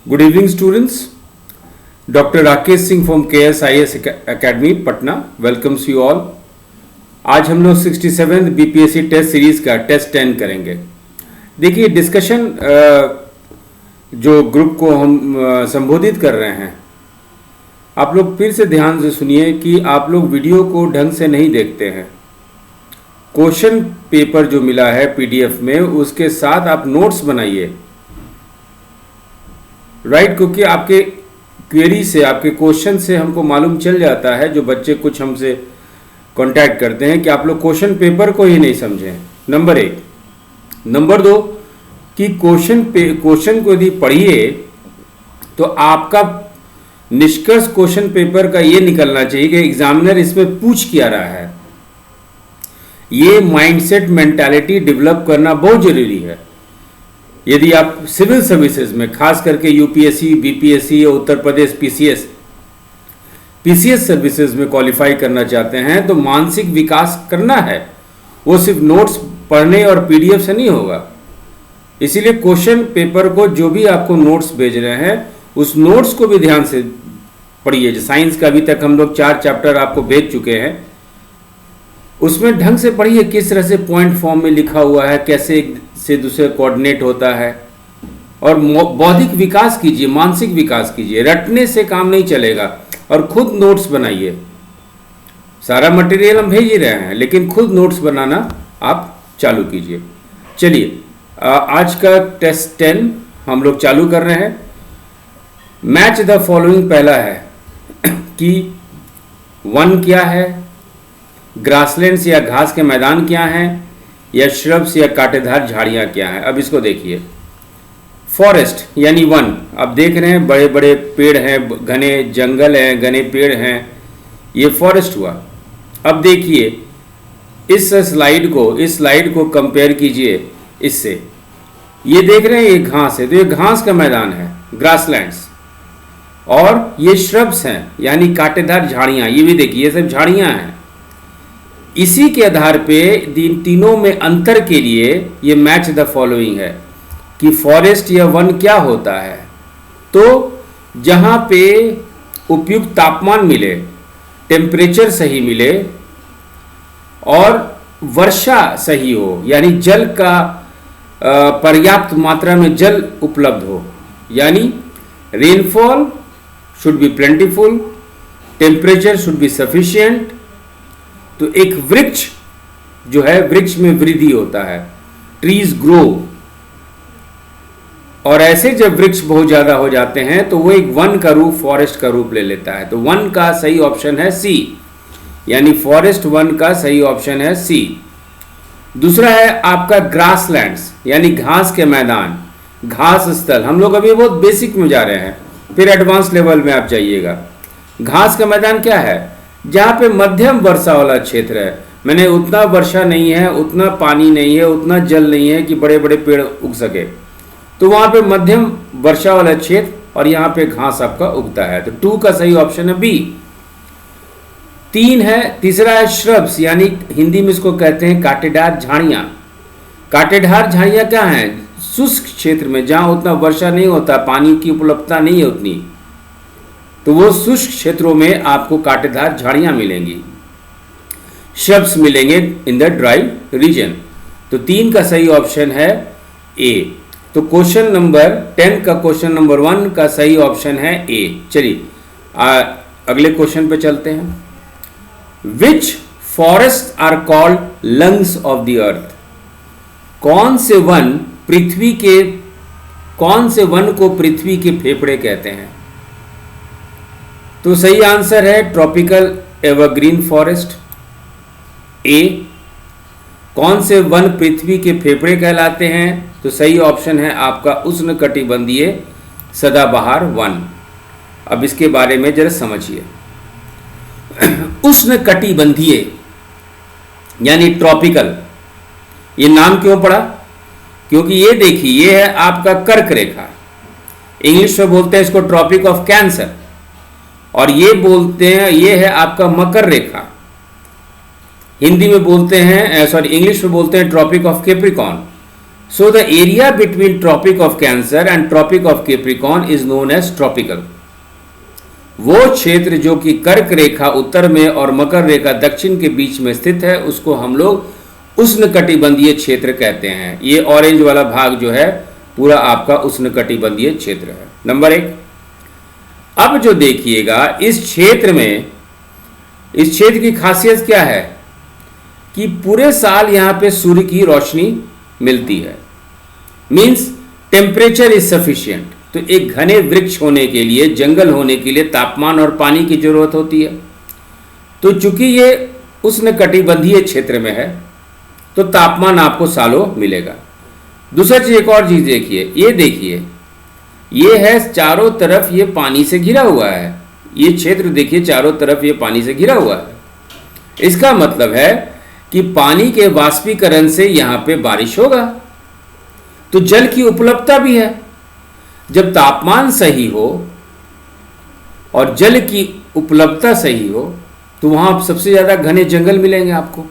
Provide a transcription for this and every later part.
Good evening, students. Dr. Rakesh Singh from KSIS Academy, Patna, welcomes you all. आज हम लोग 67th BPSC test series का test 10 करेंगे. देखिए डिस्कशन जो ग्रुप को हम संबोधित कर रहे हैं, आप लोग फिर से ध्यान से सुनिए कि आप लोग वीडियो को ढंग से नहीं देखते हैं. क्वेश्चन पेपर जो मिला है PDF में, उसके साथ आप नोट्स बनाइए. राइट, क्योंकि आपके क्वेरी से, आपके क्वेश्चन से हमको मालूम चल जाता है, जो बच्चे कुछ हमसे कांटेक्ट करते हैं, कि आप लोग क्वेश्चन पेपर को ही नहीं समझें. नंबर 1. नंबर 2 कि क्वेश्चन को यदि पढ़िए तो आपका निष्कर्ष क्वेश्चन पेपर का ये निकलना चाहिए कि एग्जामिनर इसमें पूछ क्या रहा है. ये माइंडसेट मेंटालिटी डेवलप करना बहुत जरूरी है. यदि आप सिविल सर्विसेज में, खास करके यूपीएससी, बीपीएससी या उत्तर प्रदेश पीसीएस सर्विसेज में क्वालिफाई करना चाहते हैं, तो मानसिक विकास करना है. वो सिर्फ नोट्स पढ़ने और पीडीएफ से नहीं होगा. इसीलिए क्वेश्चन पेपर को, जो भी आपको नोट्स भेज रहे हैं, उस नोट्स को भी ध्यान से पढ़िए. साइंस का अभी तक हम लोग 4 चैप्टर आपको भेज चुके हैं, उसमें ढंग से पढ़िए. किस तरह से पॉइंट फॉर्म में लिखा हुआ है, कैसे एक से दूसरे कोऑर्डिनेट होता है. और बौद्धिक विकास कीजिए, मानसिक विकास कीजिए. रटने से काम नहीं चलेगा. और खुद नोट्स बनाइए. सारा मटेरियल हम भेज ही रहे हैं, लेकिन खुद नोट्स बनाना आप चालू कीजिए. चलिए, आज का टेस्ट 10 हम लोग चालू कर रहे हैं. मैच द फॉलोइंग पहला है कि वन क्या है, ग्रासलैंड्स या घास के मैदान क्या हैं, या श्रब्स या कांटेदार झाड़ियाँ क्या हैं. अब इसको देखिए. फॉरेस्ट यानी वन, आप देख रहे हैं बड़े बड़े पेड़ हैं, घने जंगल हैं, घने पेड़ हैं, ये फॉरेस्ट हुआ. अब देखिए इस स्लाइड को कंपेयर कीजिए इससे. ये देख रहे हैं ये घास है, तो ये घास का मैदान है, ग्रासलैंड्स. और ये श्रब्स हैं यानी कांटेदार झाड़ियाँ, ये भी देखिए ये सब झाड़ियाँ हैं. इसी के आधार पे तीनों में अंतर के लिए ये मैच द फॉलोइंग है कि फॉरेस्ट या वन क्या होता है. तो जहाँ पे उपयुक्त तापमान मिले, टेम्परेचर सही मिले और वर्षा सही हो, यानी जल का पर्याप्त मात्रा में जल उपलब्ध हो, यानी rainfall should be plentiful, temperature should be sufficient. तो एक वृक्ष जो है, वृक्ष में वृद्धि होता है, ट्रीज ग्रो. और ऐसे जब वृक्ष बहुत ज्यादा हो जाते हैं तो वो एक वन का रूप, फॉरेस्ट का रूप ले लेता है. तो वन का सही ऑप्शन है सी, यानी फॉरेस्ट वन का सही ऑप्शन है सी. दूसरा है आपका ग्रासलैंड्स यानी घास के मैदान, घास स्थल. हम लोग अभी बहुत बेसिक में जा रहे हैं, फिर एडवांस लेवल में आप जाइएगा. घास का मैदान क्या है? जहाँ पे मध्यम वर्षा वाला क्षेत्र है, मैंने उतना वर्षा नहीं है, उतना पानी नहीं है, उतना जल नहीं है कि बड़े बड़े पेड़ उग सके, तो वहाँ पे मध्यम वर्षा वाला क्षेत्र, और यहाँ पे घास आपका उगता है. तो 2 का सही ऑप्शन है बी. 3 है, तीसरा है श्रब्स, यानी हिंदी में इसको कहते हैं कांटेदार झाड़ियाँ. कांटेदार झाड़ियाँ क्या हैं? शुष्क क्षेत्र में जहाँ उतना वर्षा नहीं होता, पानी की उपलब्धता नहीं है उतनी, तो वो शुष्क क्षेत्रों में आपको कांटेदार झाड़ियाँ मिलेंगी, श्रब्स मिलेंगे इन द ड्राई रीजन. तो 3 का सही ऑप्शन है ए. तो क्वेश्चन नंबर 10 का क्वेश्चन नंबर 1 का सही ऑप्शन है ए. चलिए अगले क्वेश्चन पे चलते हैं. Which forest are called lungs of the earth? कौन से वन को पृथ्वी के फेफड़े कहते हैं? तो सही आंसर है ट्रॉपिकल एवरग्रीन फॉरेस्ट ए. कौन से वन पृथ्वी के फेफड़े कहलाते हैं? तो सही ऑप्शन है आपका उष्णकटिबंधीय सदाबहार वन. अब इसके बारे में जरा समझिए. उष्णकटिबंधीय यानी ट्रॉपिकल, ये नाम क्यों पड़ा? क्योंकि ये देखिए, ये है आपका कर्क रेखा, इंग्लिश में बोलते हैं इसको ट्रॉपिक ऑफ कैंसर, और ये बोलते हैं, ये है आपका मकर रेखा, हिंदी में बोलते हैं, इंग्लिश में बोलते हैं tropic of Capricorn. So the area between tropic of cancer and tropic of Capricorn is known as tropical. वो क्षेत्र जो कि कर्क रेखा उत्तर में और मकर रेखा दक्षिण के बीच में स्थित है उसको हम लोग उष्णकटिबंधीय क्षेत्र कहते हैं। ये ऑरेंज वाला भाग जो है पूरा आपका उष्णकटिबंधीय क्षेत्र है। नंबर 1। अब जो देखिएगा इस क्षेत्र में, इस क्षेत्र की खासियत क्या है कि पूरे साल यहां पे सूर्य की रोशनी मिलती है, मींस टेम्परेचर इज सफिशिएंट। तो एक घने वृक्ष होने के लिए, जंगल होने के लिए तापमान और पानी की जरूरत होती है। तो चूंकि ये उष्णकटिबंधीय क्षेत्र में है तो तापमान आपको सालों मिलेगा। दूसरा चीज, एक और चीज देखिए, ये देखिए, ये है चारों तरफ ये पानी से घिरा हुआ है। ये क्षेत्र देखिए चारों तरफ ये पानी से घिरा हुआ है। इसका मतलब है कि पानी के वाष्पीकरण से यहां पे बारिश होगा, तो जल की उपलब्धता भी है। जब तापमान सही हो और जल की उपलब्धता सही हो तो वहां सबसे ज्यादा घने जंगल मिलेंगे आपको।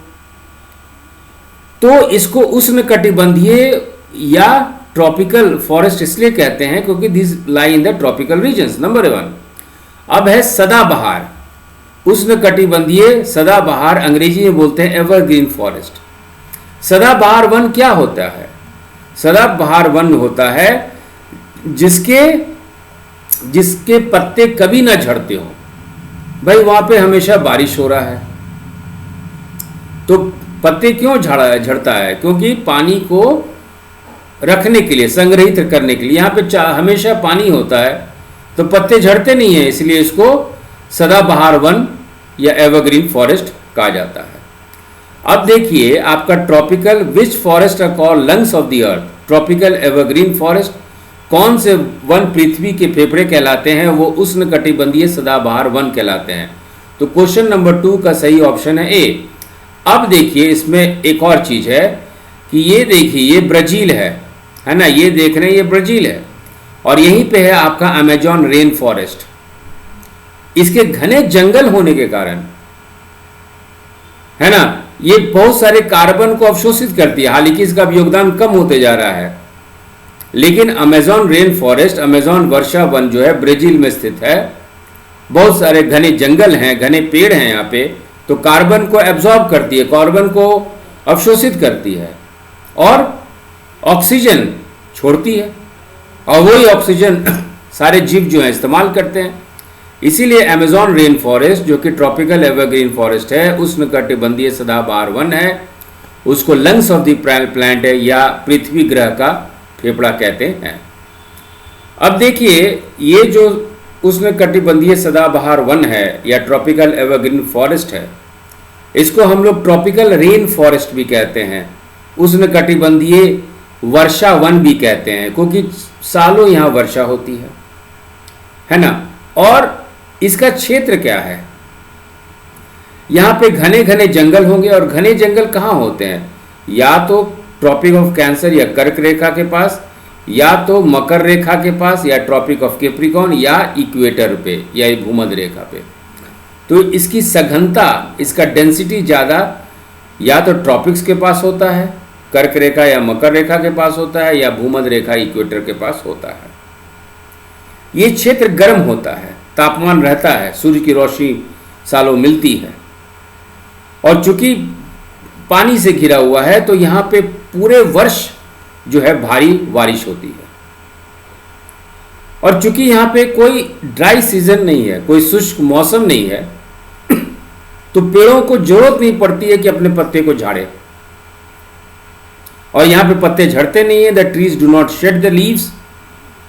तो इसको उष्णकटिबंधीय या ट्रॉपिकल फॉरेस्ट इसलिए कहते हैं क्योंकि this lie in the tropical regions. Number 1। अब है सदाबहार, उष्णकटिबंधीय सदाबहार, अंग्रेजी में बोलते हैं एवरग्रीन फॉरेस्ट। सदाबहार वन क्या होता है? सदाबहार वन होता है जिसके पत्ते कभी ना झड़ते हो। भाई वहां पे हमेशा बारिश हो रहा है, तो पत्ते क्यों झड़ता है? क्योंकि पानी को रखने के लिए, संग्रहित करने के लिए यहाँ पे हमेशा पानी होता है, तो पत्ते झड़ते नहीं है, इसलिए इसको सदाबहार वन या एवरग्रीन फॉरेस्ट कहा जाता है। अब देखिए आपका tropical, which forest are called lungs of the earth? Tropical evergreen forest, कौन से वन पृथ्वी के फेफड़े कहलाते हैं? वो उष्णकटिबंधीय सदाबहार वन कहलाते हैं। तो क्वेश्चन नंबर 2 का सही ऑप्शन है ए। अब देखिए इसमें एक और चीज है कि ये देखिए ये ब्राजील है ना, ये देख रहे हैं ये ब्राजील है, और यहीं पे है आपका अमेजॉन रेन फॉरेस्ट। इसके घने जंगल होने के कारण, है ना, ये बहुत सारे कार्बन को अवशोषित करती है। हालांकि इसका योगदान कम होते जा रहा है, लेकिन अमेजॉन रेन फॉरेस्ट, अमेजॉन वर्षा वन जो है ब्राजील में स्थित है। बहुत सारे घने जंगल हैं, घने पेड़ हैं यहाँ पे, तो कार्बन को एब्जॉर्ब करती है, कार्बन को अवशोषित करती है और ऑक्सीजन छोड़ती है, और वही ऑक्सीजन सारे जीव जो हैं इस्तेमाल करते हैं। इसीलिए अमेजॉन रेन फॉरेस्ट जो कि ट्रॉपिकल एवरग्रीन फॉरेस्ट है, उष्णकटिबंधीय सदाबहार वन है, उसको लंग्स ऑफ द प्लांट है या पृथ्वी ग्रह का फेफड़ा कहते हैं। अब देखिए ये जो उष्णकटिबंधीय सदाबहार वन है या ट्रॉपिकल एवरग्रीन फॉरेस्ट है, इसको हम लोग ट्रॉपिकल रेन फॉरेस्ट भी कहते हैं, उष्णकटिबंधीय वर्षा वन भी कहते हैं, क्योंकि सालों यहाँ वर्षा होती है ना। और इसका क्षेत्र क्या है? यहाँ पे घने घने जंगल होंगे, और घने जंगल कहाँ होते हैं? या तो ट्रॉपिक ऑफ कैंसर या कर्क रेखा के पास, या तो मकर रेखा के पास, या ट्रॉपिक ऑफ कैप्रिकॉर्न, या इक्वेटर पे या भूमध्य रेखा पे। तो इसकी सघनता, इसका डेंसिटी ज़्यादा या तो ट्रॉपिक्स के पास होता है, कर्क रेखा या मकर रेखा के पास होता है, या भूमध्य रेखा इक्वेटर के पास होता है। ये क्षेत्र गर्म होता है, तापमान रहता है, सूर्य की रोशनी सालों मिलती है, और चूंकि पानी से घिरा हुआ है तो यहाँ पे पूरे वर्ष जो है भारी बारिश होती है। और चूंकि यहाँ पे कोई ड्राई सीजन नहीं है, कोई शुष्क मौसम नहीं है, तो पेड़ों को जरूरत नहीं पड़ती है कि अपने पत्ते को झाड़े, और यहाँ पे पत्ते झड़ते नहीं है। The trees do not shed the leaves,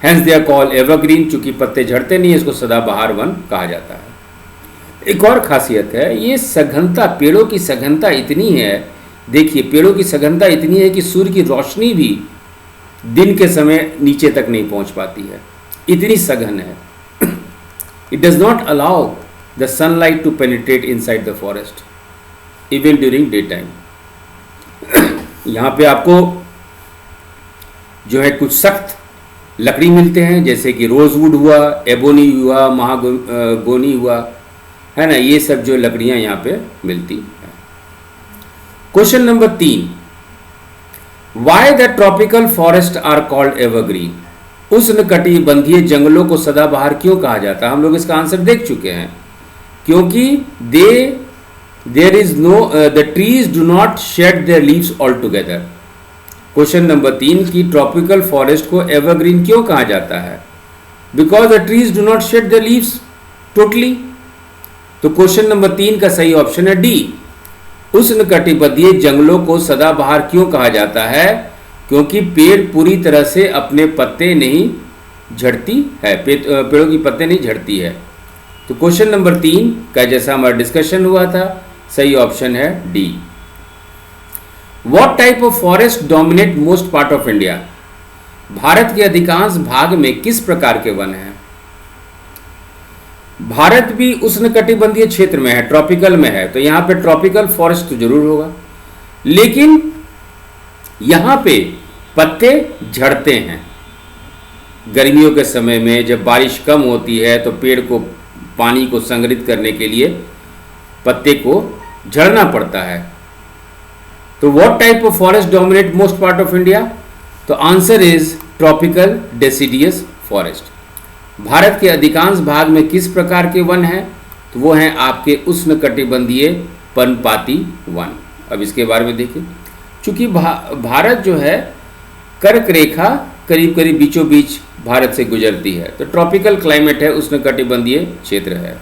hence they are called evergreen. चूंकि पत्ते झड़ते नहीं है, इसको सदाबहार वन कहा जाता है। एक और खासियत है, ये सघनता, पेड़ों की सघनता इतनी है, देखिए पेड़ों की सघनता इतनी है कि सूर्य की रोशनी भी दिन के समय नीचे तक नहीं पहुंच पाती है, इतनी सघन है। It does not allow the sunlight to penetrate inside the forest even during day time. यहाँ पे आपको जो है कुछ सख्त लकड़ी मिलते हैं, जैसे कि रोजवुड हुआ, एबोनी हुआ, महागोनी हुआ, है ना, ये सब जो लकड़ियां यहाँ पे मिलती हैं। Question number 3, why the tropical forest are called evergreen? उष्णकटिबंधीय जंगलों को सदाबहार क्यों कहा जाता है? हम लोग इसका आंसर देख चुके हैं, क्योंकि there is no the trees do not shed their leaves all together. Question number 3 की ट्रॉपिकल फॉरेस्ट को एवरग्रीन क्यों कहा जाता है? Because the trees do not shed their leaves totally. तो क्वेश्चन नंबर 3 का सही ऑप्शन है डी। उष्णकटिबंधीय जंगलों को सदाबहार क्यों कहा जाता है? क्योंकि पेड़ पूरी तरह से अपने पत्ते नहीं झड़ती है, पेड़ों की पत्ते नहीं झड़ती है। तो क्वेश्चन नंबर 3 का जैसा हमारा डिस्कशन हुआ था, सही ऑप्शन है D. What type of forest dominate most part of India? Bharat के अधिकांश भाग में किस प्रकार के वन हैं? भारत भी उष्णकटिबंधीय क्षेत्र में है, ट्रॉपिकल में है, तो यहां पे ट्रॉपिकल फॉरेस्ट तो जरूर होगा, लेकिन यहां पे पत्ते झड़ते हैं। गर्मियों के समय में जब बारिश कम होती है तो पेड़ को पानी को संग्रहित करने के लिए पत्ते को झड़ना पड़ता है। तो what type of forest dominate most part of India? तो answer is tropical deciduous forest. Bharat के अधिकांश भाग में किस प्रकार के वन हैं? तो वो हैं आपके उष्णकटिबंधीय पर्णपाती वन। अब इसके बारे में देखिए, चूंकि भारत जो है कर्क रेखा करीब करीब बीचों बीच भारत से गुजरती है, तो ट्रॉपिकल क्लाइमेट है, उष्णकटिबंधीय क्षेत्र है।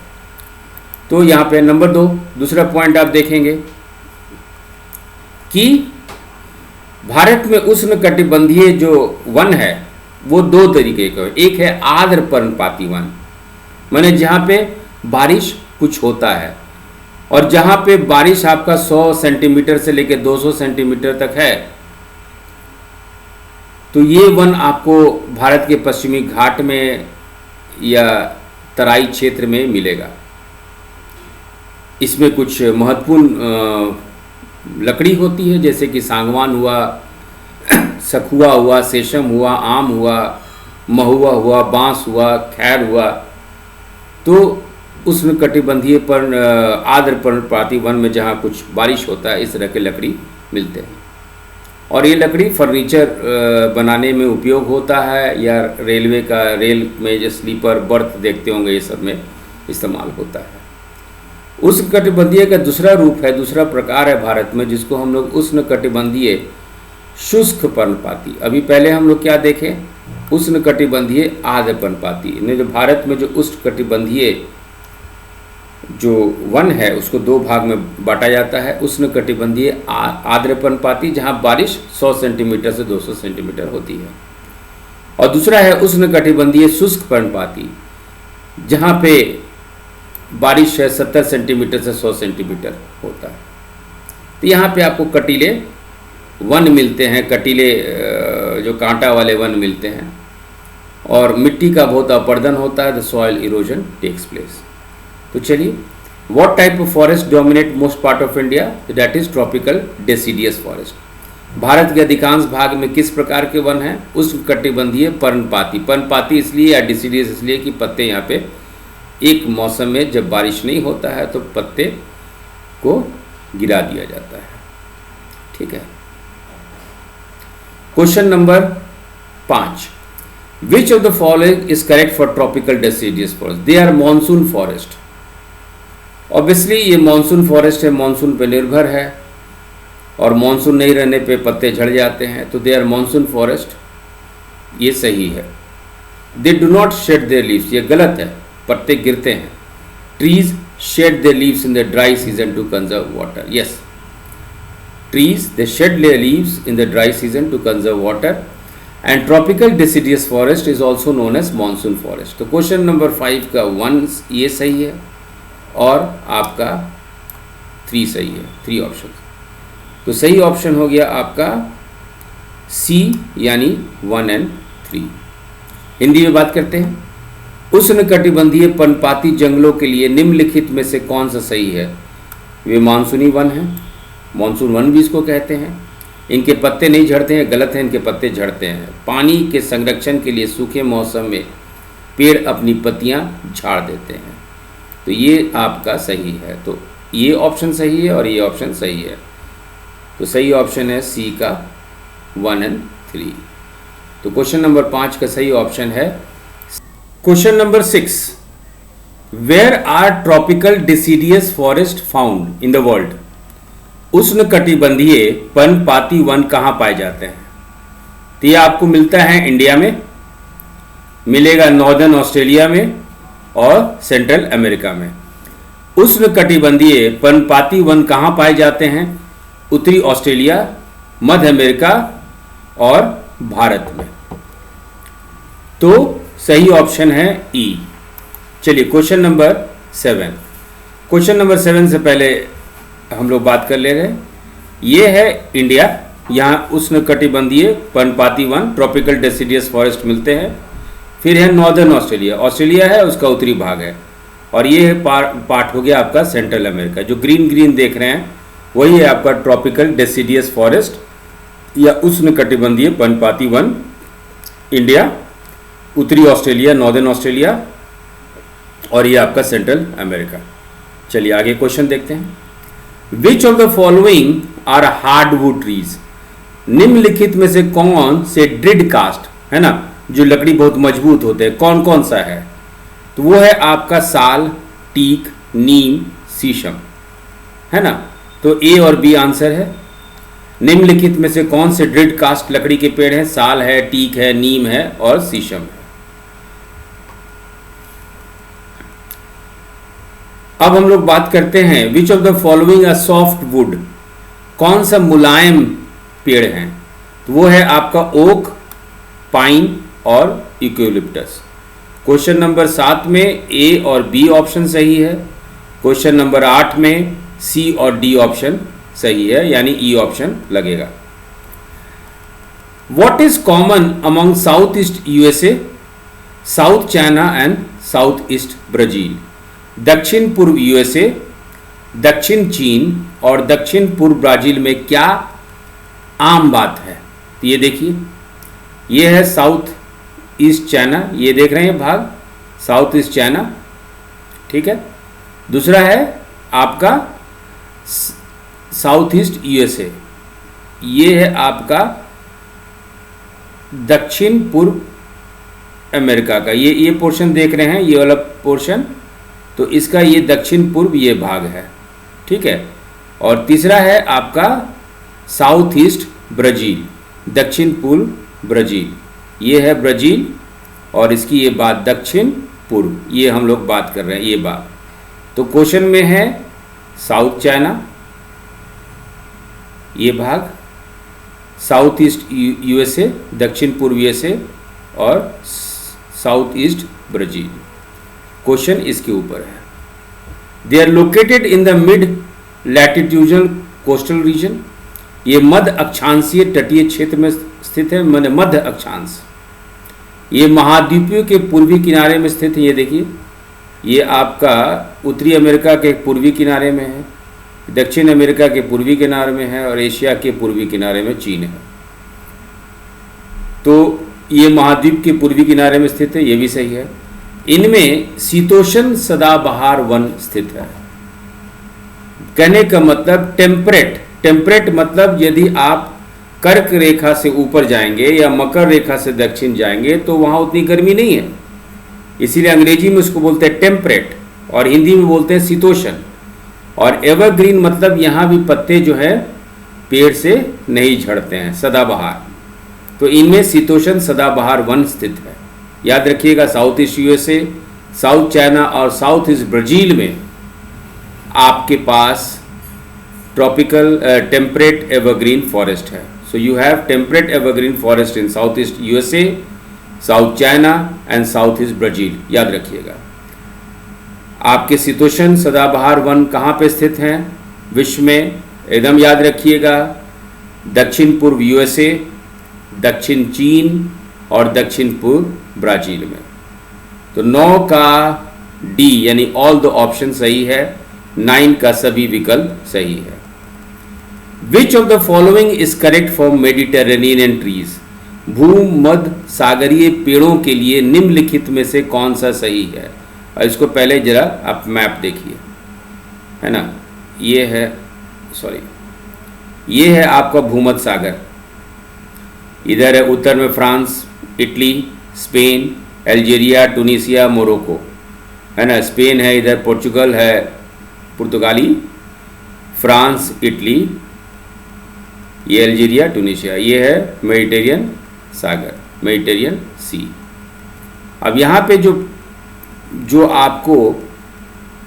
तो यहाँ पे नंबर 2 दूसरा पॉइंट आप देखेंगे कि भारत में उष्णकटिबंधीय जो वन है वो 2 तरीके का है। एक है आर्द्र पर्णपाती वन, माने जहाँ पे बारिश कुछ होता है और जहाँ पे बारिश आपका 100 सेंटीमीटर से लेकर 200 सेंटीमीटर तक है, तो ये वन आपको भारत के पश्चिमी घाट में या तराई क्षेत्र में मिलेगा। इसमें कुछ महत्वपूर्ण लकड़ी होती है, जैसे कि सागवान हुआ, सखुआ हुआ, सेशम हुआ, आम हुआ, महुआ हुआ, बांस हुआ, खैर हुआ। तो उष्णकटिबंधीय आर्द्र पर्णपाती वन में जहाँ कुछ बारिश होता है, इस तरह के लकड़ी मिलते हैं। और ये लकड़ी फर्नीचर बनाने में उपयोग होता है, या रेलवे का रेल में जो स्लीपर बर्थ देखते होंगे, ये सब में इस्तेमाल होता है। उष्णकटिबंधीय का दूसरा रूप है, दूसरा प्रकार है भारत में, जिसको हम लोग उष्णकटिबंधीय शुष्क पर्णपाती। अभी पहले हम लोग क्या देखें? उष्णकटिबंधीय आर्द्र पर्णपाती। ने जो भारत में जो उष्णकटिबंधीय जो वन है उसको 2 भाग में बांटा जाता है। उष्णकटिबंधीय आर्द्र पर्णपाती, जहाँ बारिश 100 सेंटीमीटर से 200 सेंटीमीटर होती है, और दूसरा है उष्णकटिबंधीय शुष्क पर्णपाती, जहाँ पे बारिश है 70 सेंटीमीटर से 100 सेंटीमीटर होता है। तो यहाँ पे आपको कटीले वन मिलते हैं, कटीले जो कांटा वाले वन मिलते हैं, और मिट्टी का बहुत अपर्दन होता है, the soil erosion takes place. तो चलिए, what type of forest dominate most part of India? That is tropical deciduous forest. Bharat के अधिकांश भाग में किस प्रकार के वन हैं? उष्णकटिबंधीय पर्णपाती। पर्णपाती इसलिए या डेसिडियस इसलिए कि पत्ते यहाँ पे एक मौसम में जब बारिश नहीं होता है तो पत्ते को गिरा दिया जाता है। ठीक है। Question number 5, which of the following is correct for tropical deciduous forest? They are monsoon forest. Obviously ये मॉनसून फॉरेस्ट है, मॉनसून पे निर्भर है, और मॉनसून नहीं रहने पे पत्ते झड़ जाते हैं, तो दे आर मॉनसून फॉरेस्ट, ये सही है। They do not shed their leaves, ये गलत है, पत्ते गिरते हैं। Trees shade their leaves in the dry season two conserve water. Yes, trees they shed their leaves in the dry season to conserve water, and tropical deciduous forest is also known as monsoon forest। तो question number 5 का 1 ये सही है और आपका 3 सही है, 3 option. तो सही ऑप्शन हो गया आपका सी, यानी 1 और 3। हिंदी में बात करते हैं। उष्णकटिबंधीय पर्णपाती जंगलों के लिए निम्नलिखित में से कौन सा सही है? वे मानसूनी वन हैं, मानसून वन भी इसको कहते हैं। इनके पत्ते नहीं झड़ते हैं, गलत है, इनके पत्ते झड़ते हैं। पानी के संरक्षण के लिए सूखे मौसम में पेड़ अपनी पत्तियां झाड़ देते हैं। तो ये आपका सही है। तो ये ऑप्शन सही है और ये ऑप्शन सही है। तो सही ऑप्शन है सी का 1 एंड 3। तो क्वेश्चन नंबर 5 का सही ऑप्शन है। Question number 6, where are tropical deciduous forest found in the world? उष्णकटिबंधीय पर्णपाती वन कहाँ पाए जाते हैं? तो ये आपको मिलता है इंडिया में, मिलेगा नॉर्दर्न ऑस्ट्रेलिया में और सेंट्रल अमेरिका में। उष्णकटिबंधीय पर्णपाती वन कहाँ पाए जाते हैं? उत्तरी ऑस्ट्रेलिया, मध्य अमेरिका और भारत में। तो सही ऑप्शन है ई। चलिए क्वेश्चन नंबर 7। क्वेश्चन नंबर 7 से पहले हम लोग बात कर ले रहे हैं। ये है इंडिया, यहाँ उष्णकटिबंधीय पर्णपाती वन ट्रॉपिकल डेसिडियस फॉरेस्ट मिलते हैं। फिर है नॉर्दर्न ऑस्ट्रेलिया, ऑस्ट्रेलिया है उसका उत्तरी भाग है। और ये है पार्ट हो गया आपका सेंट्रल अमेरिका। जो ग्रीन ग्रीन देख रहे हैं वही है आपका ट्रॉपिकल डेसिडियस फॉरेस्ट या उष्णकटिबंधीय पर्णपाती वन, इंडिया, उत्तरी ऑस्ट्रेलिया, नॉर्दर्न ऑस्ट्रेलिया और ये आपका सेंट्रल अमेरिका। चलिए आगे क्वेश्चन देखते हैं। Which of the following are hardwood trees? निम्नलिखित में से कौन से ड्रिड कास्ट है ना, जो लकड़ी बहुत मजबूत होते हैं, कौन कौन सा है? तो वो है आपका साल, टीक, नीम, शीशम, है ना। तो ए और बी आंसर है। निम्नलिखित में से कौन से ड्रिड कास्ट लकड़ी के पेड़ हैं? साल है, टीक है, नीम है और शीशम है। अब हम लोग बात करते हैं which of the following a soft wood? कौन सा मुलायम पेड़ है? तो वो है आपका ओक, पाइन और यूकेलिप्टस। क्वेश्चन नंबर 7 में ए और बी ऑप्शन सही है। क्वेश्चन नंबर 8 में सी और डी ऑप्शन सही है, यानी ई ऑप्शन लगेगा। What is common among south east USA, south China and south east Brazil? दक्षिण पूर्व यूएसए, दक्षिण चीन और दक्षिण पूर्व ब्राजील में क्या आम बात है? तो ये देखिए, ये है साउथ ईस्ट चाइना, ये देख रहे हैं भाग, साउथ ईस्ट चाइना, ठीक है। दूसरा है आपका साउथ ईस्ट यूएसए, ये है आपका दक्षिण पूर्व अमेरिका का, ये पोर्शन देख रहे हैं, ये वाला पोर्शन, तो इसका ये दक्षिण पूर्व ये भाग है, ठीक है। और तीसरा है आपका साउथ ईस्ट ब्राजील, दक्षिण पूर्व ब्राजील, ये है ब्राजील और इसकी ये बात दक्षिण पूर्व, ये हम लोग बात कर रहे हैं ये बात। तो क्वेश्चन में है साउथ चाइना, ये भाग, साउथ ईस्ट यूएसए, दक्षिण पूर्व यूएसए और साउथ ईस्ट ब्राजील। क्वेश्चन इसके ऊपर है। They are located in the mid latitudinal coastal region, ये मध्य अक्षांशीय तटीय क्षेत्र में स्थित है, मध्य अक्षांश। ये महाद्वीपीय के पूर्वी किनारे में स्थित है, ये देखिए, ये आपका उत्तरी अमेरिका के पूर्वी किनारे में है, दक्षिण अमेरिका के पूर्वी किनारे में है और एशिया के पूर्वी किनारे में चीन है। तो ये महाद्वीप के पूर्वी किनारे में स्थित है, ये भी सही है। इनमें शीतोष्ण सदाबहार वन स्थित है। कहने का मतलब टेम्परेट मतलब यदि आप कर्क रेखा से ऊपर जाएंगे या मकर रेखा से दक्षिण जाएंगे तो वहाँ उतनी गर्मी नहीं है, इसीलिए अंग्रेजी में उसको बोलते हैं टेम्परेट और हिंदी में बोलते हैं शीतोष्ण। और एवरग्रीन मतलब यहाँ भी पत्ते जो है पेड़ से नहीं झड़ते हैं, सदाबहार। तो इनमें शीतोष्ण सदाबहार वन स्थित है। याद रखिएगा, south east USA, south China और साउथ ईस्ट ब्राजील में आपके पास ट्रॉपिकल टेम्परेट एवरग्रीन फॉरेस्ट है। So you have temperate evergreen forest in south east USA, south China and south east Brazil, याद रखिएगा। आपके शीतोष्ण सदाबहार वन कहाँ पे स्थित हैं विश्व में? एकदम याद रखिएगा, दक्षिण पूर्व यूएसए, दक्षिण चीन और दक्षिण पूर्व ब्राजील में। तो 9 का डी यानी ऑल द ऑप्शन सही है, 9 का सभी विकल्प सही है। विच of the following is correct for Mediterranean trees? भूमध्य सागरीय पेड़ों के लिए निम्नलिखित में से कौन सा सही है? और इसको पहले जरा आप मैप देखिए, है ना, ये है आपका भूमध्य सागर इधर है उत्तर में France, Italy, Spain, Algeria, Tunisia, Morocco, है ना। स्पेन है, इधर पोर्चुगल है, पुर्तगाली, फ्रांस, इटली, ये अल्जीरिया, टूनिसिया, ये है मेडिटेरियन सागर, मेडिटेरियन सी। अब यहाँ पे जो आपको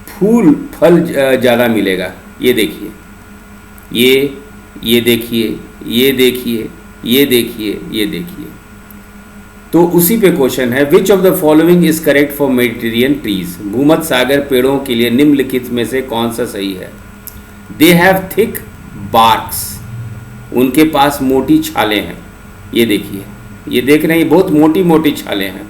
फूल फल ज़्यादा मिलेगा, ये देखिए, ये देखिए, ये देखिए, ये देखिए, ये देखिए। तो उसी पे क्वेश्चन है, विच of the following is correct for Mediterranean trees. भूमध्य सागर पेड़ों के लिए निम्नलिखित में से कौन सा सही है। दे हैव थिक बार्क्स, उनके पास मोटी छालें हैं। ये देखिए, ये देख रहे हैं, बहुत मोटी मोटी छालें हैं।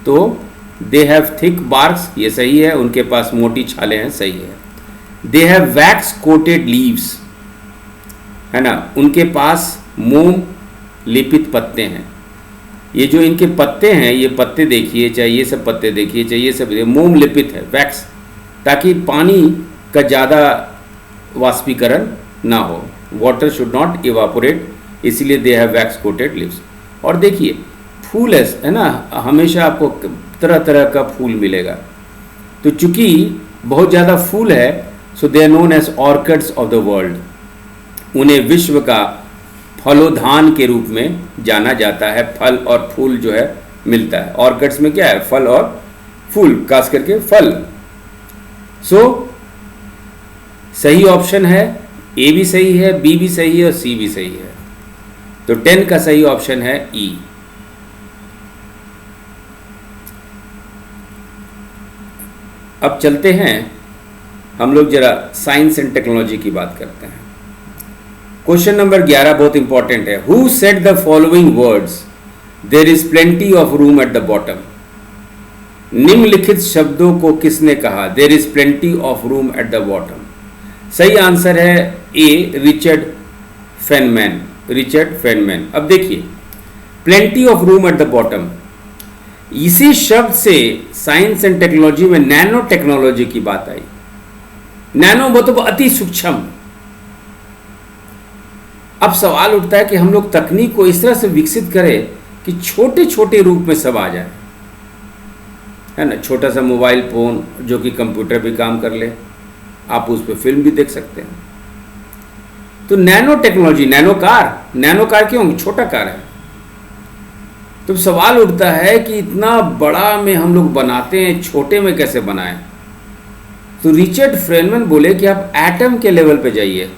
तो दे हैव थिक बार्क्स, ये सही है, उनके पास मोटी छालें हैं, सही है। They have wax coated leaves, है ना, उनके पास मोम लेपित पत्ते हैं। ये जो इनके पत्ते हैं, ये पत्ते देखिए, चाहे ये सब पत्ते देखिए, चाहे ये सब, मोम लेपित है, वैक्स, ताकि पानी का ज़्यादा वाष्पीकरण ना हो, वाटर शुड नॉट इवापोरेट, इसीलिए they have wax coated leaves. और देखिए फूल है ना, हमेशा आपको तरह तरह का फूल मिलेगा। तो चूंकि बहुत ज़्यादा फूल है, so they are known as orchids of the world, उन्हें विश्व का फलोधान के रूप में जाना जाता है। फल और फूल जो है मिलता है। ऑर्किड्स में क्या है, फल और फूल, खास करके फल। सो सही ऑप्शन है, ए भी सही है, बी भी सही है और सी भी सही है। तो 10 का सही ऑप्शन है ई। अब चलते हैं हम लोग जरा साइंस एंड टेक्नोलॉजी की बात करते हैं। क्वेश्चन नंबर 11 बहुत इंपॉर्टेंट है। Who said the following words, there is plenty of room at the bottom. निम्नलिखित शब्दों को किसने कहा, there is plenty of room at the bottom. सही आंसर है A, Richard Feynman, Richard Feynman. अब देखिए, plenty of room at the bottom, इसी शब्द से साइंस एंड टेक्नोलॉजी में नैनो टेक्नोलॉजी की बात आई। नैनो मतलब अति सूक्ष्म। अब सवाल उठता है कि हम लोग तकनीक को इस तरह से विकसित करें कि छोटे छोटे रूप में सब आ जाए, है ना। छोटा सा मोबाइल फोन जो कि कंप्यूटर भी काम कर ले, आप उस पर फिल्म भी देख सकते हैं। तो नैनो टेक्नोलॉजी, नैनो कार क्यों, छोटा कार है। तो सवाल उठता है कि इतना बड़ा में हम लोग बनाते हैं, छोटे में कैसे बनाएं। तो रिचर्ड फेनमैन बोले कि आप एटम के लेवल पे जाइए,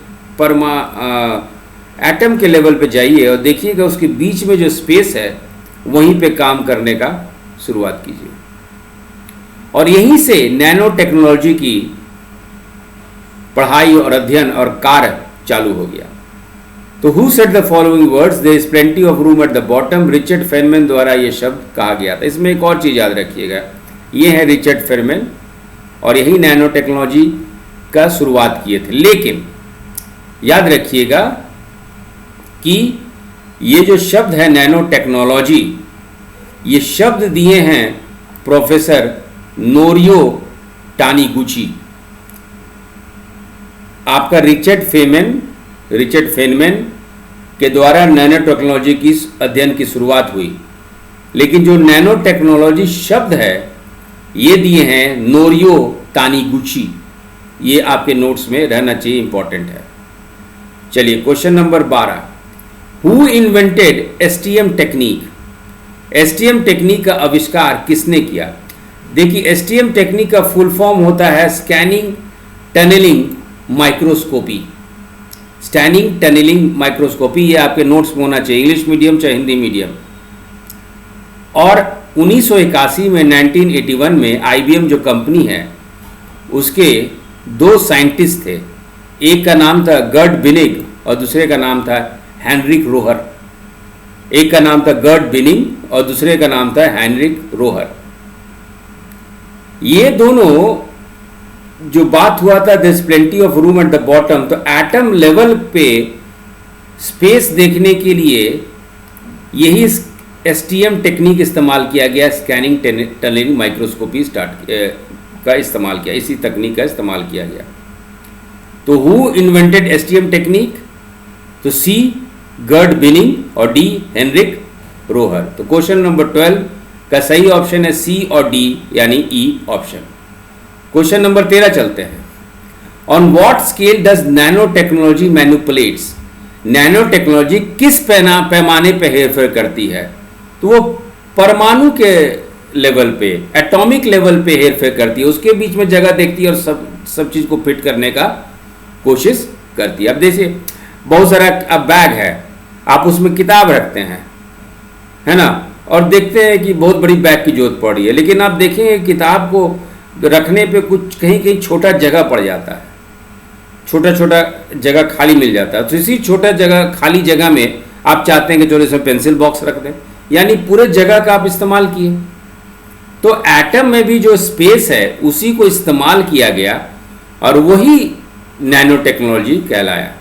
एटम के लेवल पे जाइए और देखिएगा उसके बीच में जो स्पेस है वहीं पे काम करने का शुरुआत कीजिए। और यहीं से नैनो टेक्नोलॉजी की पढ़ाई और अध्ययन और कार्य चालू हो गया। तो who said the following words, there is plenty of room at the bottom. Richard Feynman द्वारा ये शब्द कहा गया था। इसमें एक और चीज़ याद रखिएगा, ये है रिचर्ड फेनमैन और यही नैनो टेक्नोलॉजी का शुरुआत किए थे। लेकिन याद रखिएगा कि ये जो शब्द है नैनो टेक्नोलॉजी, ये शब्द दिए हैं प्रोफेसर नोरियो टानीगुची। आपका रिचर्ड फेनमैन के द्वारा नैनो टेक्नोलॉजी की अध्ययन की शुरुआत हुई। लेकिन जो नैनो टेक्नोलॉजी शब्द है ये दिए हैं नोरियो तानीगुची। ये आपके नोट्स में रहना चाहिए, इंपॉर्टेंट है। चलिए question number 12, who invented STM technique. STM technique का आविष्कार किसने किया। देखिए एसटीएम टेक्निक का फुल फॉर्म होता है scanning tunneling microscopy. Scanning tunneling microscopy, ये आपके नोट्स में होना चाहिए, इंग्लिश मीडियम चाहे हिंदी मीडियम। और 1981 में 1981 में आईबीएम जो कंपनी है उसके 2 साइंटिस्ट थे, एक का नाम था गर्ट बिनिग और दूसरे का नाम था हेनरिक रोहर। एक का नाम था गर्ट बिनिग और दूसरे का नाम था हेनरिक रोहर। ये दोनों जो बात हुआ था this plenty of room at the bottom, तो एटम लेवल पे स्पेस देखने के लिए यही एसटीएम टेक्निक इस्तेमाल किया गया, स्कैनिंग टनलिंग माइक्रोस्कोपी का इस्तेमाल किया, इसी तकनीक का इस्तेमाल किया गया। तो हु इन्वेंटेड एसटीएम टेक्निक, तो सी गर्ड बिनिंग और डी हेनरिक रोहर। तो क्वेश्चन नंबर 12 का सही ऑप्शन है सी और डी यानी ई ऑप्शन। क्वेश्चन नंबर 13 चलते हैं। On what scale does nano technology manipulates? Nano technology किस पैमाने पर हेरफेर करती है? तो वो परमाणु के लेवल पे, एटॉमिक लेवल पे हेरफेर करती है, उसके बीच में जगह देखती है और सब चीज को फिट करने का कोशिश करती है। अब देखिए बहुत सारा अब बैग है, आप उसमें किताब रखते हैं, है ना, और देखते हैं कि बहुत बड़ी बैग की जरूरत पड़ रही है, लेकिन आप देखेंगे किताब को रखने पे कुछ कहीं कहीं छोटा जगह पड़ जाता है, छोटा छोटा जगह खाली मिल जाता है। तो इसी छोटा जगह खाली जगह में आप चाहते हैं कि चलो इसमें पेंसिल बॉक्स रख दें, यानी पूरे जगह का आप इस्तेमाल किए। तो एटम में भी जो स्पेस है उसी को इस्तेमाल किया गया और वही नैनो टेक्नोलॉजी कहलाया।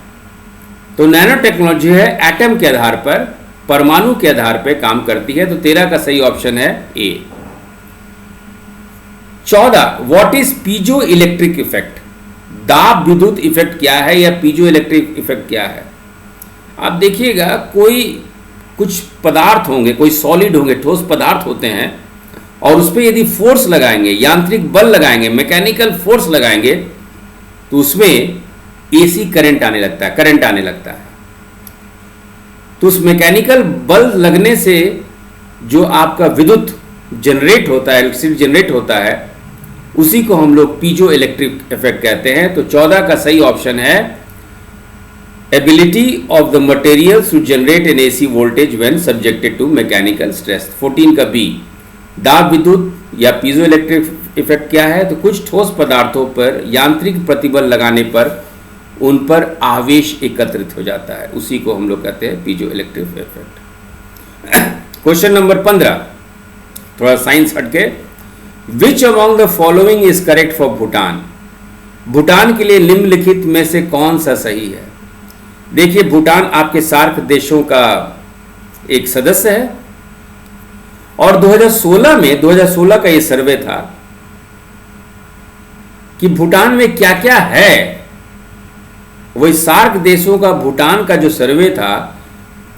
तो नैनो टेक्नोलॉजी है एटम के आधार पर, परमाणु के आधार पर काम करती है। तो 13 का सही ऑप्शन है ए। 14 what is piezo electric effect? दाब विद्युत इफेक्ट क्या है या पीजो इलेक्ट्रिक इफेक्ट क्या है? आप देखिएगा कोई कुछ पदार्थ होंगे, कोई सॉलिड होंगे, ठोस पदार्थ होते हैं, और उस पर यदि फोर्स लगाएंगे, यांत्रिक बल लगाएंगे, मैकेनिकल फोर्स लगाएंगे, तो उसमें एसी करंट आने लगता है। तो उस मैकेनिकल बल लगने से जो आपका विद्युत जनरेट होता है, इलेक्ट्रिसिटी जनरेट होता है, उसी को हम लोग पीजो इलेक्ट्रिक इफेक्ट कहते हैं। तो 14 का सही ऑप्शन है ability of the materials to generate an AC voltage when subjected to mechanical stress. 14 का बी दाब विद्युत या पीजो इलेक्ट्रिक इफेक्ट क्या है? तो कुछ ठोस पदार्थों पर यांत्रिक प्रतिबल लगाने पर उन पर आवेश एकत्रित हो जाता है, उसी को हम लोग कहते हैं piezo electric effect. Question number 15 थोड़ा साइंस हटके। Which among the following is correct for Bhutan? Bhutan के लिए निम्नलिखित में से कौन सा सही है? देखिए भूटान आपके सार्क देशों का एक सदस्य है और 2016 का ये सर्वे था कि भूटान में क्या क्या है। वही सार्क देशों का भूटान का जो सर्वे था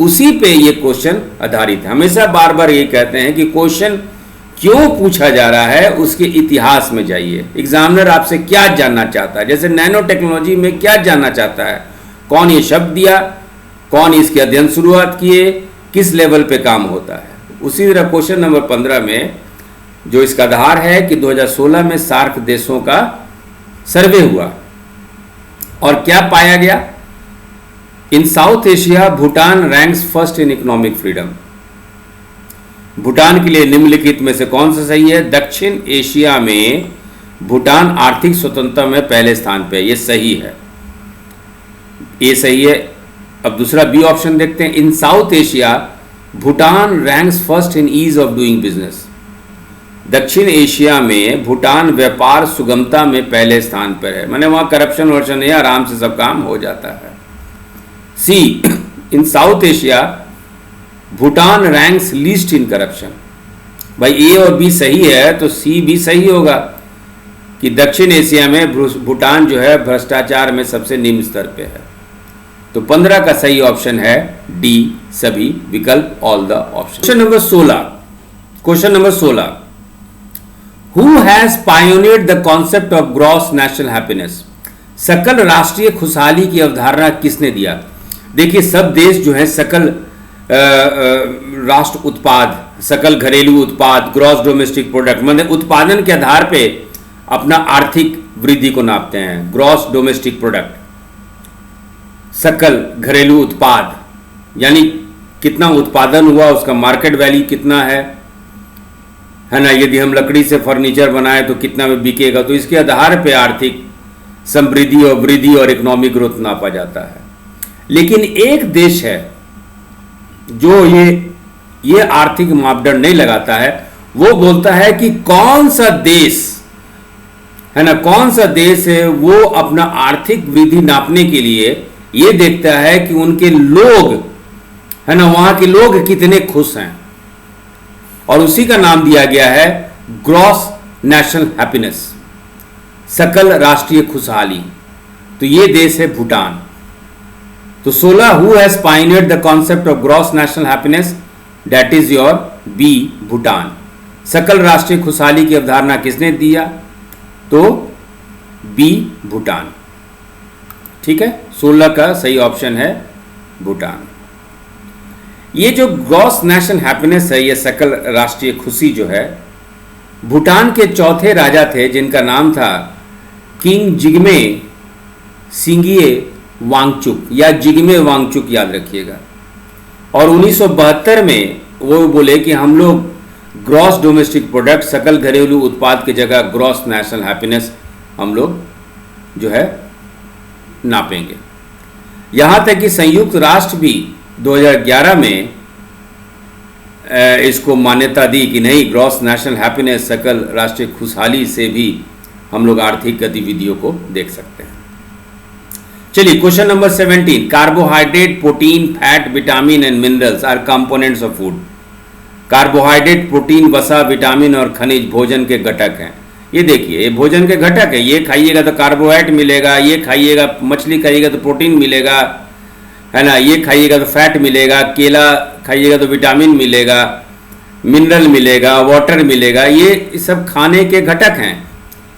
उसी पे ये क्वेश्चन आधारित है। हमेशा बार बार ये कहते हैं कि क्वेश्चन क्यों पूछा जा रहा है उसके इतिहास में जाइए। एग्जामिनर आपसे क्या जानना चाहता है, जैसे नैनो टेक्नोलॉजी में क्या जानना चाहता है, कौन ये शब्द दिया, कौन इसके अध्ययन शुरुआत किए, किस लेवल पे काम होता है। उसी तरह क्वेश्चन नंबर 15 में जो इसका आधार है कि 2016 में सार्क देशों का सर्वे हुआ और क्या पाया गया? In South Asia Bhutan ranks first in economic freedom. Bhutan के लिए निम्नलिखित में से कौन सा सही है? दक्षिण एशिया में भूटान आर्थिक स्वतंत्रता में पहले स्थान पे है, ये सही है, ये सही है। अब दूसरा बी ऑप्शन देखते हैं। In South Asia Bhutan ranks first in ease of doing business. दक्षिण एशिया में भूटान व्यापार सुगमता में पहले स्थान पर है, माने वहां करप्शन वर्शन नहीं, आराम से सब काम हो जाता है। C in South Asia Bhutan ranks least in corruption. भाई ए और बी सही है तो सी भी सही होगा कि दक्षिण एशिया में भूटान जो है भ्रष्टाचार में सबसे निम्न स्तर पे है। तो 15 का सही ऑप्शन है डी, सभी विकल्प, all the option. Question number 16 who has pioneered the concept of gross national happiness? सकल राष्ट्रीय खुशहाली की अवधारणा किसने दिया? देखिए सब देश जो है सकल राष्ट्र उत्पाद, सकल घरेलू उत्पाद, ग्रॉस डोमेस्टिक प्रोडक्ट, मतलब उत्पादन के आधार पे अपना आर्थिक वृद्धि को नापते हैं। ग्रॉस डोमेस्टिक प्रोडक्ट, सकल घरेलू उत्पाद, यानी कितना उत्पादन हुआ, उसका मार्केट वैल्यू कितना है ना। यदि हम लकड़ी से फर्नीचर बनाए तो कितना में बिकेगा, तो इसके आधार पे आर्थिक समृद्धि और वृद्धि और इकोनॉमिक ग्रोथ नापा जाता है। लेकिन एक देश है जो ये आर्थिक मापदंड नहीं लगाता है, वो बोलता है कि कौन सा देश है ना, कौन सा देश है वो अपना आर्थिक वृद्धि नापने के लिए ये देखता है कि उनके लोग है ना, वहां के लोग कितने खुश हैं, और उसी का नाम दिया गया है ग्रॉस नेशनल हैप्पीनेस, सकल राष्ट्रीय खुशहाली। तो ये देश है भूटान। तो 16 who has pioneered the concept of gross national happiness, that is your B Bhutan. सकल राष्ट्रीय खुशहाली की अवधारणा किसने दिया, तो बी भूटान। ठीक है, 16 का सही ऑप्शन है भूटान। ये जो ग्रॉस नेशनल हैप्पीनेस है, ये सकल राष्ट्रीय खुशी जो है, भूटान के चौथे राजा थे जिनका नाम था किंग जिग्मे सिंगिए वांगचुक या जिग्मे वांगचुक, याद रखिएगा। और 1972 में वो बोले कि हम लोग ग्रॉस डोमेस्टिक प्रोडक्ट, सकल घरेलू उत्पाद की जगह ग्रॉस नेशनल हैप्पीनेस हम लोग जो है नापेंगे। यहाँ तक कि संयुक्त राष्ट्र भी 2011 में इसको मान्यता दी कि नहीं, ग्रॉस नेशनल हैप्पीनेस, सकल राष्ट्रीय खुशहाली से भी हम लोग आर्थिक गतिविधियों को देख सकते हैं। चलिए question number 17, carbohydrate, protein, fat, vitamin and minerals are components of food. Carbohydrate, protein, वसा, विटामिन और खनिज भोजन के घटक हैं। ये देखिए, ये भोजन के घटक है। ये खाइएगा तो कार्बोहाइड्रेट मिलेगा, ये खाइएगा, मछली खाइएगा तो प्रोटीन मिलेगा, है ना, ये खाइएगा तो फैट मिलेगा, केला खाइएगा तो विटामिन मिलेगा, मिनरल मिलेगा, वाटर मिलेगा। ये सब खाने के घटक हैं।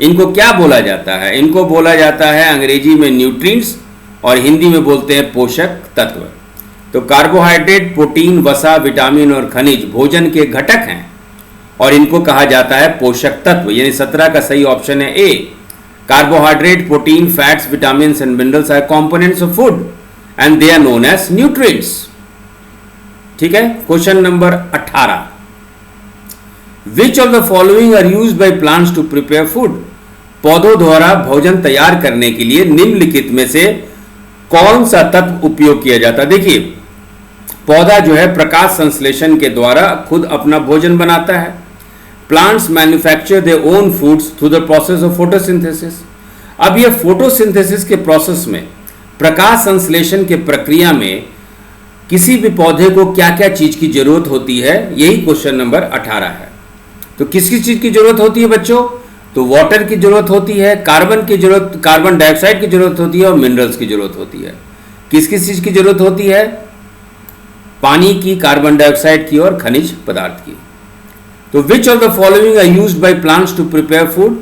इनको क्या बोला जाता है, इनको बोला जाता है अंग्रेजी में न्यूट्रिएंट्स और हिंदी में बोलते हैं पोषक तत्व। तो कार्बोहाइड्रेट, प्रोटीन, वसा, विटामिन और खनिज भोजन के घटक हैं और इनको कहा जाता है पोषक तत्व। यानी 17 का सही ऑप्शन है A. Carbohydrate, protein, fats, vitamin and minerals are components of food and they are known as nutrients. ठीक है, question number 18, which of the following are used by plants to prepare food. पौधों द्वारा भोजन तैयार करने के लिए निम्नलिखित में से कौन सा तत्व उपयोग किया जाता है। देखिए, पौधा जो है प्रकाश संश्लेषण के द्वारा खुद अपना भोजन बनाता है। Plants manufacture their own foods through the process of photosynthesis. अब ये फोटोसिंथेसिस के प्रोसेस में, प्रकाश संश्लेषण के प्रक्रिया में किसी भी पौधे को क्या क्या चीज की जरूरत होती है, यही क्वेश्चन नंबर 18 है। तो किस किस चीज की जरूरत होती है बच्चों, तो वाटर की जरूरत होती है, कार्बन डाइऑक्साइड की जरूरत होती है और मिनरल्स की जरूरत होती है। किस किस चीज की जरूरत होती है, पानी की, कार्बन डाइऑक्साइड की और खनिज पदार्थ की। तो which of the following are used by plants to prepare food,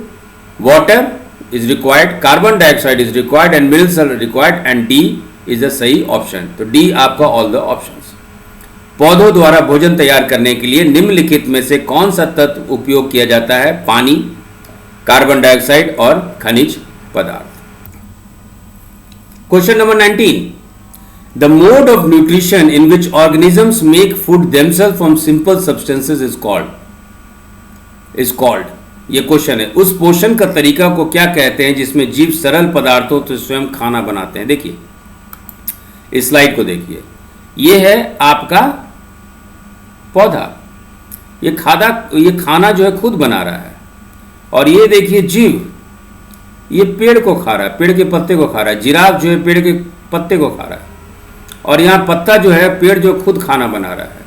water is required, carbon dioxide is required and minerals are required and D is the सही ऑप्शन। तो D आपका ऑल द ऑप्शंस। पौधों द्वारा भोजन तैयार करने के लिए निम्नलिखित में से कौन सा तत्व उपयोग किया जाता है, पानी, कार्बन डाइऑक्साइड और खनिज पदार्थ। Question number 19, the mode of nutrition in which organisms make food themselves from simple substances is called. ये क्वेश्चन है, उस पोषण का तरीका को क्या कहते हैं जिसमें जीव सरल पदार्थों से स्वयं खाना बनाते हैं। देखिए इस स्लाइड को देखिए, ये है आपका पौधा, ये खाना जो है खुद बना रहा है। और ये देखिए जीव, ये पेड़ को खा रहा है, पेड़ के पत्ते को खा रहा है। जिराफ जो है पेड़ के पत्ते को खा रहा है और यहाँ पत्ता जो है पेड़ जो खुद खाना बना रहा है।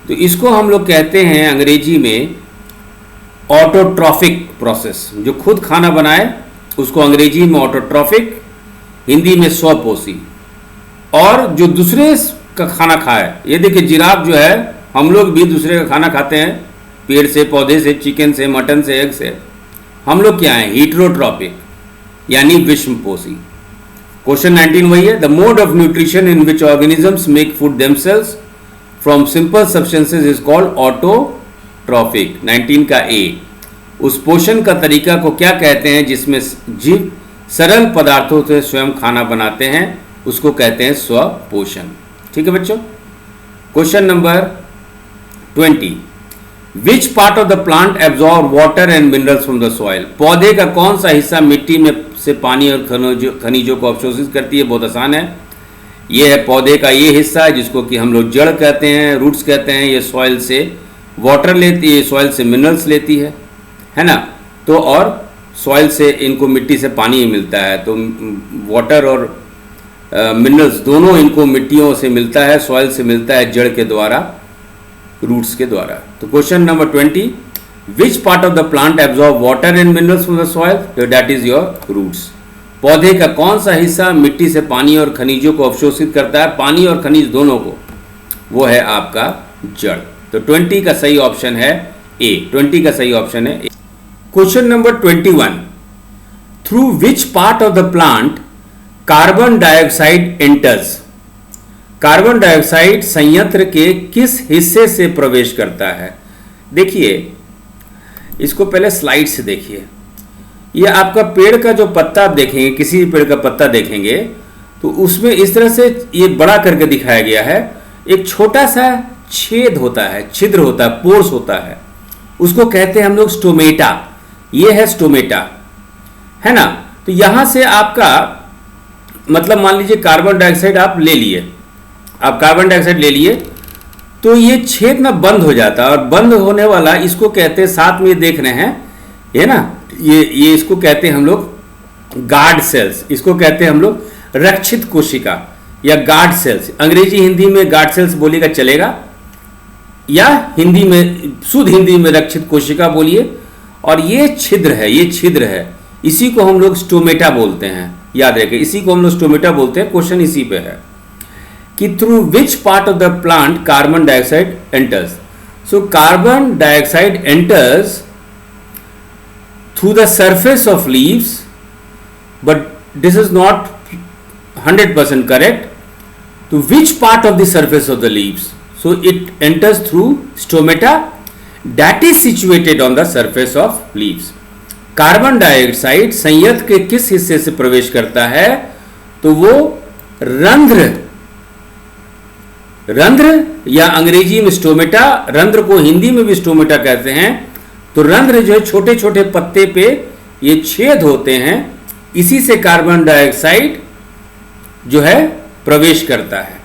तो इसको हम लोग कहते हैं अंग्रेजी में ऑटोट्रॉफिक प्रोसेस। जो खुद खाना बनाए उसको अंग्रेजी में ऑटोट्रॉफिक, हिंदी में स्वपोषी। और जो दूसरे का खाना खाए, ये देखिए जिराफ जो है, हम लोग भी दूसरे का खाना खाते हैं, पेड़ से, पौधे से, चिकन से, मटन से, एग से। हम लोग क्या हैं, हीटरोट्रॉपिक यानी विषमपोषी। क्वेश्चन 19 वही है, the mode of nutrition in which organisms make food themselves from simple substances is called autotrophic. 19 का ए। उस पोषण का तरीका को क्या कहते हैं जिसमें जीव सरल पदार्थों से स्वयं खाना बनाते हैं, उसको कहते हैं स्वपोषण। ठीक है बच्चों। Question number 20, which part of the plant absorb water and minerals from the soil. पौधे का कौन सा हिस्सा मिट्टी में से पानी और खनिजों को अवशोषित करती है। बहुत आसान है, ये है पौधे का ये हिस्सा जिसको कि हम लोग जड़ कहते हैं, रूट्स कहते हैं। ये सॉइल से वाटर लेती है, सॉइल से मिनरल्स लेती है ना। तो और सॉइल से इनको मिट्टी से पानी ही मिलता है। तो वाटर और मिनरल्स दोनों इनको मिट्टियों से मिलता है, सॉइल से मिलता है, जड़ के द्वारा, रूट्स के द्वारा। तो question number 20, which part of the plant absorb water and minerals from the soil, that is your roots. पौधे का कौन सा हिस्सा मिट्टी से पानी और खनिजों को अवशोषित करता है, पानी और खनिज दोनों को? वो है आपका जड़। तो 20 का सही ऑप्शन है ए। 20 का सही ऑप्शन है A. Question number 21, through which part of the plant carbon dioxide enters? Carbon dioxide संयंत्र के किस हिस्से से प्रवेश करता है? देखिए, इसको पहले स्लाइड से देखिए। ये आपका पेड़ का जो पत्ता आप देखेंगे, किसी भी पेड़ का पत्ता देखेंगे तो उसमें इस तरह से ये बड़ा करके दिखाया गया है। एक छोटा सा छेद होता है, छिद्र होता है, पोर्स होता है, उसको कहते हैं हम लोग स्टोमेटा। ये है स्टोमेटा, है ना। तो यहां से आपका मतलब मान लीजिए कार्बन डाइऑक्साइड आप ले लिए, आप कार्बन डाइऑक्साइड ले लिए तो ये छेद ना बंद हो जाता है, और बंद होने वाला इसको कहते हैं, साथ में देख रहे हैं ये ना, ये इसको कहते हैं हम लोग गार्ड सेल्स। इसको कहते हैं हम लोग रक्षित कोशिका या गार्ड सेल्स। अंग्रेजी हिंदी में गार्ड सेल्स बोलिएगा चलेगा, या हिंदी में, शुद्ध हिंदी में रक्षित कोशिका बोलिए। और ये छिद्र है, ये छिद्र है, इसी को हम लोग स्टोमेटा बोलते हैं। याद रखें, इसी को हम लोग स्टोमेटा बोलते हैं। क्वेश्चन इसी पे है कि through which part of the plant carbon dioxide enters. So carbon dioxide enters through the surface of leaves, but this is not 100% correct. To which part of the surface of the leaves? So it enters through stomata that is situated on the surface of leaves. Carbon dioxide संयंत्र के किस हिस्से से प्रवेश करता है? तो वो रंध्र, रंध्र या अंग्रेजी में स्टोमेटा, रंध्र को हिंदी में भी स्टोमेटा कहते हैं। तो रंध्र जो है, छोटे छोटे पत्ते पे ये छेद होते हैं, इसी से कार्बन डाइऑक्साइड जो है प्रवेश करता है।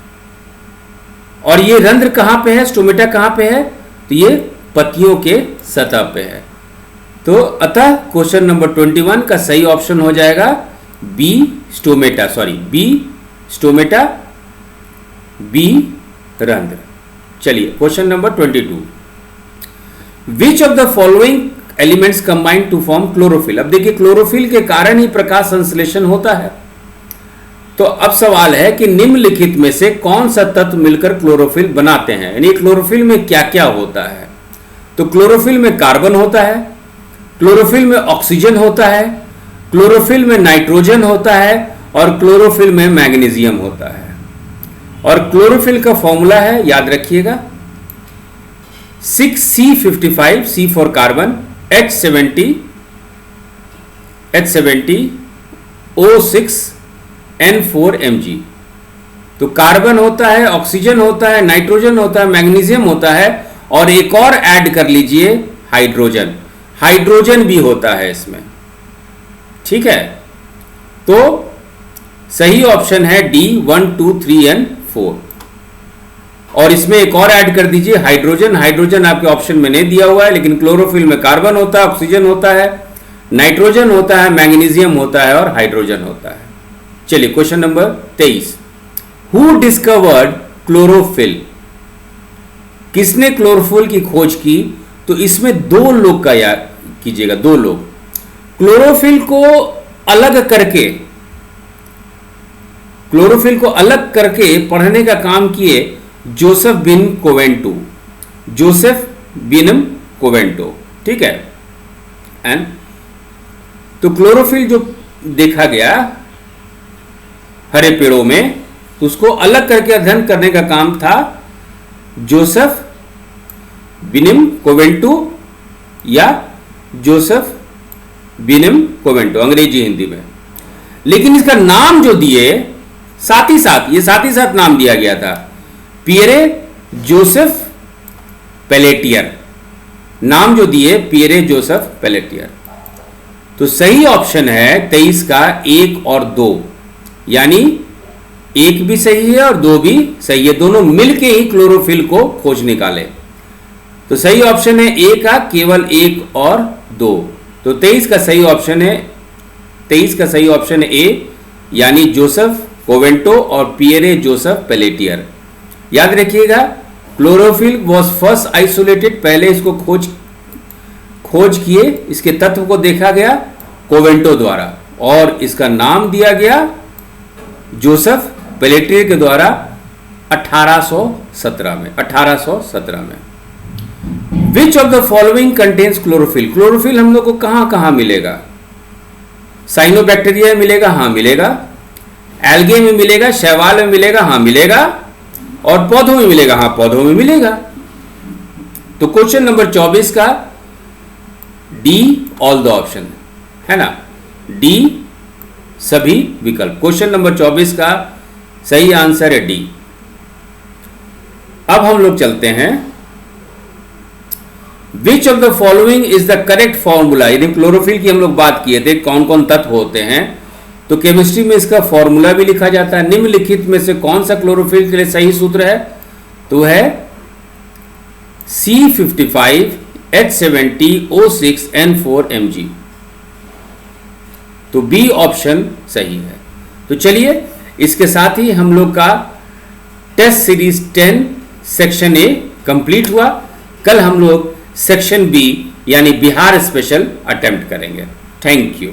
और ये रंध्र कहां पे है, स्टोमेटा कहां पे है? तो ये पत्तियों के सतह पे है। तो अतः क्वेश्चन नंबर 21 का सही ऑप्शन हो जाएगा B stomata, sorry B stomata, B रंध्र। चलिए question number 22, which of the following elements combine to form chlorophyll? अब देखिए, क्लोरोफिल के कारण ही प्रकाश संश्लेषण होता है। तो अब सवाल है कि निम्नलिखित में से कौन सा तत्व मिलकर क्लोरोफिल बनाते हैं, यानी क्लोरोफिल में क्या क्या होता है? तो क्लोरोफिल में कार्बन होता है, क्लोरोफिल में ऑक्सीजन होता है, क्लोरोफिल में नाइट्रोजन होता है, और क्लोरोफिल में मैग्नीशियम होता है। और क्लोरोफिल का फॉर्मूला है, याद रखिएगा, 6C55, C for carbon, H70, O6, N4Mg। तो कार्बन होता है, ऑक्सीजन होता है, नाइट्रोजन होता है, मैग्नीशियम होता है, और एक और ऐड कर लीजिए हाइड्रोजन, हाइड्रोजन भी होता है इसमें। ठीक है, तो सही ऑप्शन है डी 1, 2, 3 एंड 4। और इसमें एक और ऐड कर दीजिए हाइड्रोजन। हाइड्रोजन आपके ऑप्शन में नहीं दिया हुआ है, लेकिन क्लोरोफिल में कार्बन होता है, ऑक्सीजन होता है, नाइट्रोजन होता है, मैग्नीशियम होता है, और हाइड्रोजन होता है। चलिए question number 23, who discovered chlorophyll? किसने क्लोरोफिल की खोज की? तो इसमें दो लोग का याद कीजिएगा, दो लोग। क्लोरोफिल को अलग करके, क्लोरोफिल को अलग करके पढ़ने का काम किए जोसेफ बिन कोवेंटो, जोसेफ बिनम कोवेंटो। ठीक है, एंड तो क्लोरोफिल जो देखा गया हरे पेड़ों में, उसको अलग करके अध्ययन करने का काम था जोसेफ बिनम कोवेंटो या जोसेफ बिनम कोवेंटो अंग्रेजी हिंदी में। लेकिन इसका नाम जो दिए साथ ही साथ नाम दिया गया था पियरे जोसेफ पेलेटियर, नाम जो दिए पियरे जोसेफ पेलेटियर। तो सही ऑप्शन है 23 का 1 और 2, यानी 1 भी सही है और 2 भी सही है, दोनों मिलके ही क्लोरोफिल को खोज निकाले। तो सही ऑप्शन है ए का केवल 1 और 2। तो 23 का सही ऑप्शन है, 23 का सही ऑप्शन है ए, यानी जोसेफ कोवेंटो और पियरे जोसेफ पेलेटियर। याद रखिएगा, क्लोरोफिल वॉज फर्स्ट आइसोलेटेड, पहले इसको खोज किए, इसके तत्व को देखा गया कोवेंटो द्वारा, और इसका नाम दिया गया जोसेफ पेलेटियर के द्वारा 1817 में। विच of the following contains chlorophyll? Chlorophyll हम लोग को कहां कहां मिलेगा? साइनोबैक्टीरिया में मिलेगा, हाँ मिलेगा। एल्गे में मिलेगा, शैवाल में मिलेगा, हाँ मिलेगा। और पौधों में मिलेगा, हाँ पौधों में मिलेगा। तो क्वेश्चन नंबर 24 का डी ऑल द ऑप्शन है ना, डी सभी विकल्प। क्वेश्चन नंबर 24 का सही आंसर है डी। अब हम लोग चलते हैं, which of the following is the correct formula. यदि क्लोरोफिल की हम लोग बात किए थे, कौन कौन तत्व होते हैं, तो केमिस्ट्री में इसका फॉर्मूला भी लिखा जाता है। निम्नलिखित में से कौन सा क्लोरोफिल के लिए सही सूत्र है? तो है C55H70O6N4Mg। तो बी ऑप्शन सही है। तो चलिए, इसके साथ ही हम लोग का test series 10 section A complete हुआ। कल हम लोग सेक्शन बी यानी बिहार स्पेशल अटेम्प्ट करेंगे। Thank you.